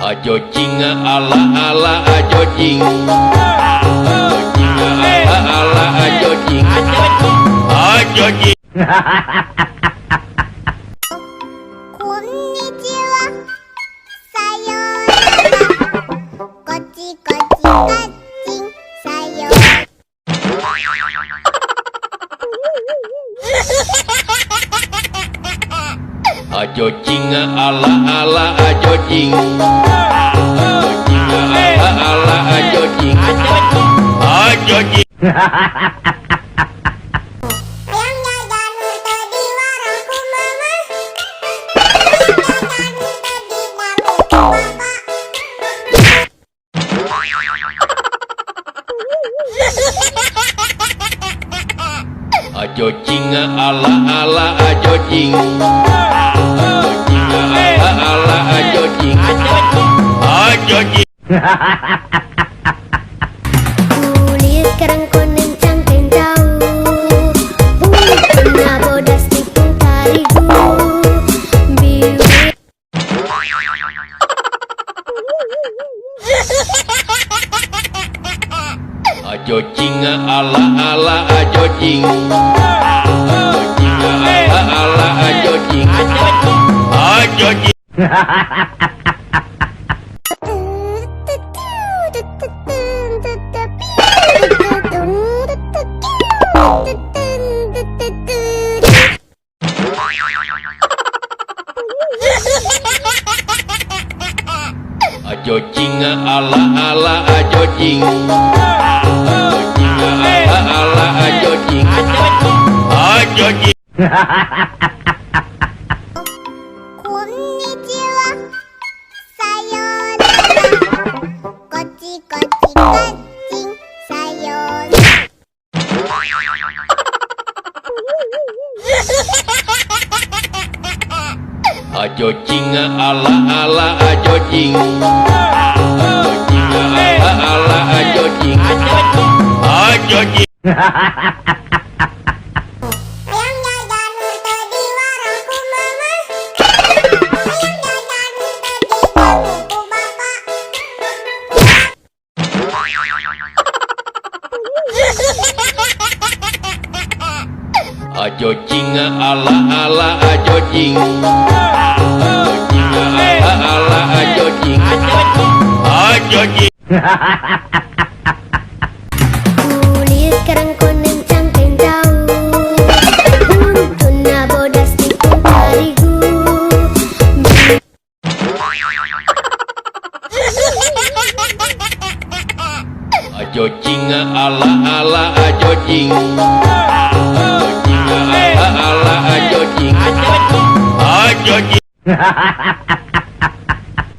Ajo jing ala ala ajo jing. Ajo jing ala ala ajo jing. Ajo jing. Konnichiwa, sayonara, kochi kochi kacing, sayonara. Ajo jing ala ala ajo jing. Ajo jing ala ala ajo jing. Ajo jing. Ayam jajan untuk di warungku mama. Ayam jajan untuk di dapurku bapak. Ajo jing ala ala ajo jing. Ajo jing ala ala ajo jing. Ajo jing. Kulit kerang kuning cangkeng jauh, bunga bodas tikung tarigu, biwik. Ajo jing ala ala ajo jing. Ajo jing ala ala ajo jing. Ajo jing. Ajo jing ala ala ajo jing. Ajo jing ala ala ajo jing. Ajo jing. Konnichiwa, sayonara, kochi kochi kacing, sayonara. Ajo jing ala ala ajo jing. Ajo jing ala ala ajo jing. Ajo jing. Ayam jajan untuk di warungku mama. Ayam jajan untuk di dapurku bapak. Ajo jing ala ala ajo jing. Ajo jing ala ala ajo jing. Ajo jing. Kulit kerang kuning cangkeng jauh, bunga bodas tikung tarigu, Ajo jing ala ala ajo jing. Ajo jing ala ala ajo jing. Ajo jing.